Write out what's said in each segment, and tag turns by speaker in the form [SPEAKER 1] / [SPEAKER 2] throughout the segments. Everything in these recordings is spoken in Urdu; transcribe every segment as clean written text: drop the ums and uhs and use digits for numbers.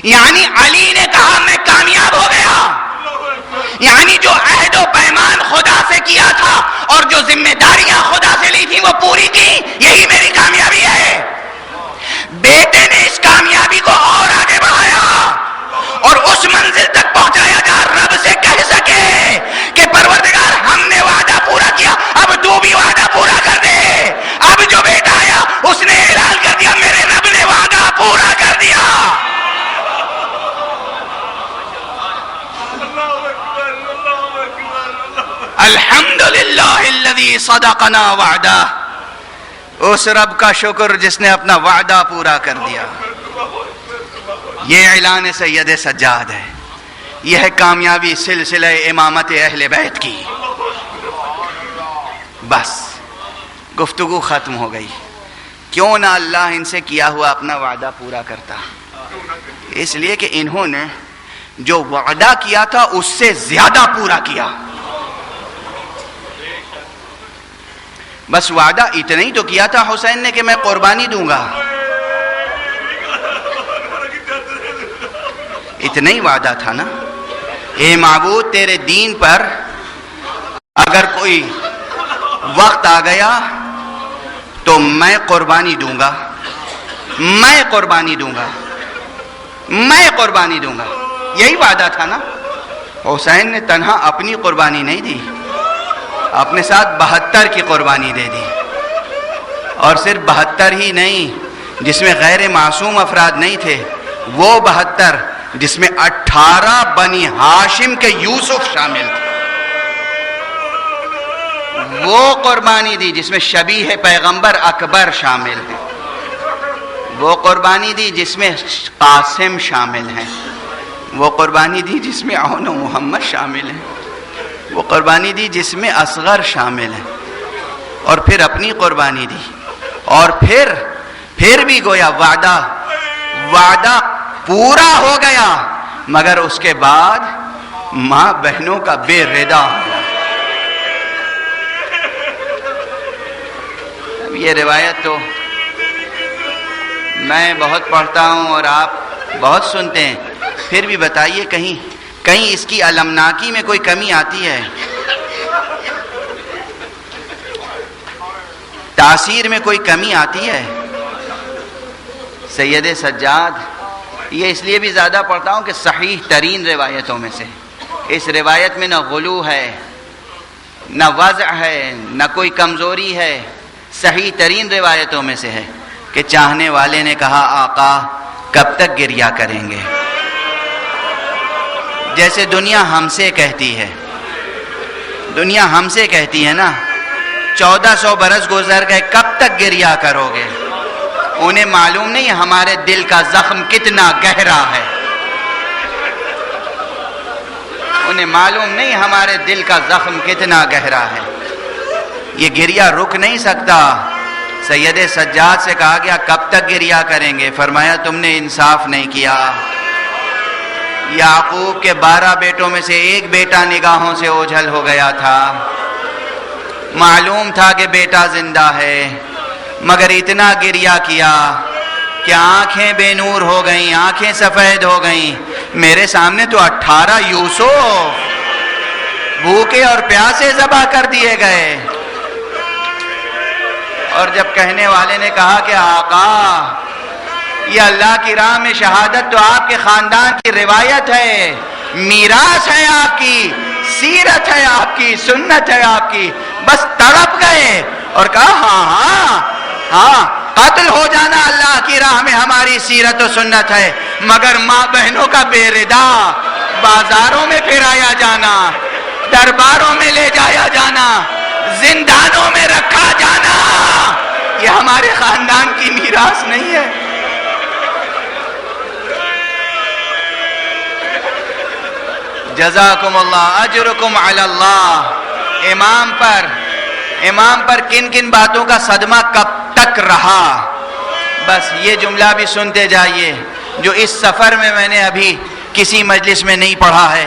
[SPEAKER 1] یعنی علی نے کہا میں کامیاب ہو گیا، یعنی جو عہد و پیمان خدا سے کیا تھا اور جو ذمہ داریاں خدا سے لی تھی وہ پوری کی، یہی میری کامیابی ہے۔ بیٹے نے اس کامیابی کو اور آگے بڑھایا اور اس منزل تک پہنچایا جہاں رب سے کہہ سکے کہ پروردگار ہم نے وعدہ پورا کیا، اب تو بھی وعدہ پورا کر دے۔ اب جو بیٹا آیا اس نے اعلان کر دیا میرے رب نے وعدہ پورا کر دیا۔ الحمدللہ الذی صدقنا وعدہ، اس رب کا شکر جس نے اپنا وعدہ پورا کر دیا۔ یہ اعلان سید سجاد ہے، یہ ہے کامیابی سلسلہ امامت اہل بیت کی۔ بس گفتگو ختم ہو گئی۔ کیوں نہ اللہ ان سے کیا ہوا اپنا وعدہ پورا کرتا؟ اس لیے کہ انہوں نے جو وعدہ کیا تھا اس سے زیادہ پورا کیا۔ بس وعدہ اتنا ہی تو کیا تھا حسین نے کہ میں قربانی دوں گا، اتنا ہی وعدہ تھا نا۔ اے معبود تیرے دین پر اگر کوئی وقت آ گیا تو میں قربانی دوں گا، میں قربانی دوں گا، میں قربانی دوں گا، یہی وعدہ تھا نا۔ حسین نے تنہا اپنی قربانی نہیں دی، اپنے ساتھ 72 کی قربانی دے دی، اور صرف 72 ہی نہیں جس میں غیر معصوم افراد نہیں تھے، وہ 72 جس میں 18 بنی ہاشم کے یوسف شامل تھے، وہ قربانی دی جس میں شبیہ پیغمبر اکبر شامل ہیں، وہ قربانی دی جس میں قاسم شامل ہیں، وہ قربانی دی جس میں عون و محمد شامل ہیں، وہ قربانی دی جس میں اصغر شامل ہیں، اور پھر اپنی قربانی دی، اور پھر بھی گویا وعدہ پورا ہو گیا، مگر اس کے بعد ماں بہنوں کا بے ردا ہوا۔ اب یہ روایت تو میں بہت پڑھتا ہوں اور آپ بہت سنتے ہیں، پھر بھی بتائیے کہیں اس کی علمناکی میں کوئی کمی آتی ہے؟ تاثیر میں کوئی کمی آتی ہے؟ سید سجاد یہ اس لیے بھی زیادہ پڑھتا ہوں کہ صحیح ترین روایتوں میں سے، اس روایت میں نہ غلو ہے، نہ وضع ہے، نہ کوئی کمزوری ہے، صحیح ترین روایتوں میں سے ہے کہ چاہنے والے نے کہا آقا کب تک گریہ کریں گے؟ جیسے دنیا ہم سے کہتی ہے، دنیا ہم سے کہتی ہے نا 1400 برس گزر گئے کب تک گریہ کرو گے؟ انہیں معلوم نہیں ہمارے دل کا زخم کتنا گہرا ہے، انہیں معلوم نہیں ہمارے دل کا زخم کتنا گہرا ہے، یہ گریہ رک نہیں سکتا۔ سید سجاد سے کہا گیا کب تک گریہ کریں گے؟ فرمایا تم نے انصاف نہیں کیا۔ یعقوب کے 12 بیٹوں میں سے ایک بیٹا نگاہوں سے اوجھل ہو گیا تھا، معلوم تھا کہ بیٹا زندہ ہے، مگر اتنا گریہ کیا کہ آنکھیں بے نور ہو گئیں، آنکھیں سفید ہو گئیں۔ میرے سامنے تو 18 یوسف بھوکے اور پیاسے ذبح کر دیے گئے۔ اور جب کہنے والے نے کہا کہ آقا یہ اللہ کی راہ میں شہادت تو آپ کے خاندان کی روایت ہے، میراث ہے آپ کی، سیرت ہے آپ کی، سنت ہے آپ کی، بس تڑپ گئے اور کہا ہاں قتل ہو جانا اللہ کی راہ میں ہماری سیرت و سنت ہے، مگر ماں بہنوں کا بے ردا، بازاروں میں پھرایا جانا، درباروں میں لے جایا جانا، زندانوں میں رکھا جانا، یہ ہمارے خاندان کی میراث نہیں ہے۔ جزاکم اللہ اجرکم علی اللہ۔ امام پر کن کن باتوں کا صدمہ کب تک رہا؟ بس یہ جملہ بھی سنتے جائیے جو اس سفر میں نے ابھی کسی مجلس میں نہیں پڑھا ہے،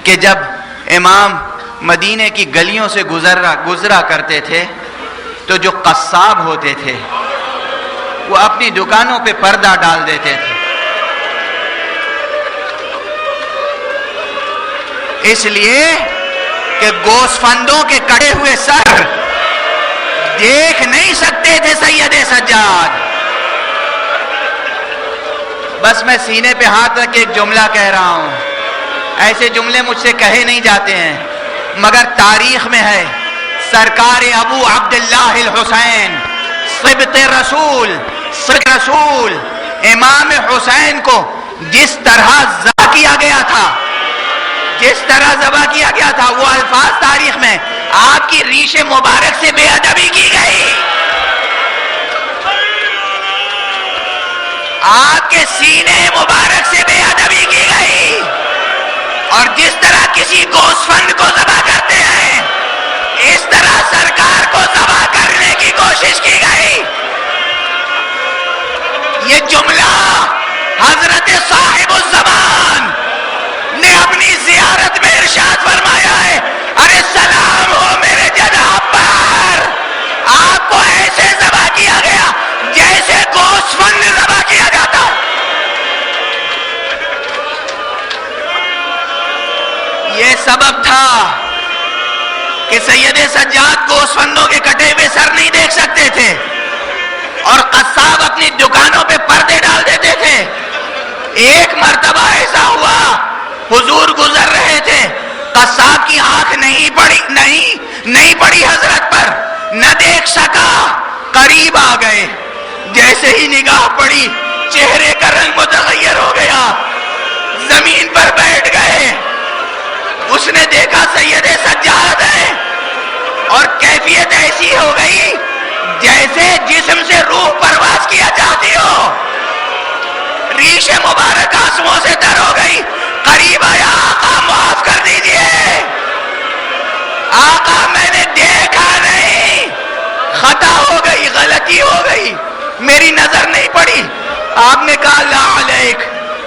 [SPEAKER 1] کہ جب امام مدینے کی گلیوں سے گزرا کرتے تھے تو جو قصاب ہوتے تھے وہ اپنی دکانوں پہ پردہ ڈال دیتے تھے، اس لیے کہ گوسفندوں کے کٹے ہوئے سر دیکھ نہیں سکتے تھے سید سجاد۔ بس میں سینے پہ ہاتھ رکھ کے ایک جملہ کہہ رہا ہوں، ایسے جملے مجھ سے کہے نہیں جاتے ہیں، مگر تاریخ میں ہے سرکار ابو عبداللہ الحسین صبت رسول امام حسین کو جس طرح ذبح کیا گیا تھا، وہ الفاظ تاریخ میں آپ کی ریش مبارک سے بے ادبی کی گئی، آپ کے سینے مبارک سے بے ادبی کی گئی، اور جس طرح کسی گوسفند کو ذبح کرتے ہیں اس طرح سرکار کو ذبح کرنے کی کوشش کی گئی۔ یہ جملہ حضرت صاحب الزمان نے اپنی زیارت میں ارشاد فرمایا ہے، ارے سلام ہو میرے جناب پر، آپ کو ایسے ذبح کیا گیا جیسے گوسفند ذبح کیا جاتا۔ یہ سبب تھا کہ سید سجاد گوسفندوں کے کٹے ہوئے سر نہیں دیکھ سکتے تھے، اور قصاب اپنی دکانوں پہ پردے ڈال دیتے تھے۔ ایک مرتبہ ایسا ہوا، حضور گزر رہے تھے، قصاب کی آنکھ نہیں پڑی حضرت پر، نہ دیکھ سکا، قریب آ گئے، جیسے ہی نگاہ پڑی چہرے کا رنگ متغیر ہو گیا، زمین پر بیٹھ گئے۔ اس نے دیکھا سید سجاد ہے، اور کیفیت ایسی ہو گئی جیسے جسم سے روح پرواز کیا چاہتی ہو، ریش مبارک آنسوؤں سے تر ہو گئی، قریب آیا، آقا معاف کر دیجئے، آقا میں نے دیکھا نہیں، خطا ہو گئی، غلطی ہو گئی، میری نظر نہیں پڑی۔ آپ نے کہا لا علیک،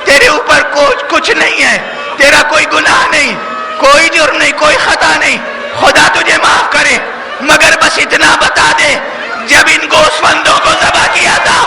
[SPEAKER 1] تیرے اوپر کچھ نہیں ہے، تیرا کوئی گناہ نہیں، کوئی جرم نہیں، کوئی خطا نہیں، خدا تجھے معاف کرے، مگر بس اتنا بتا دے جب ان گوسفندوں کو ذبح کیا تھا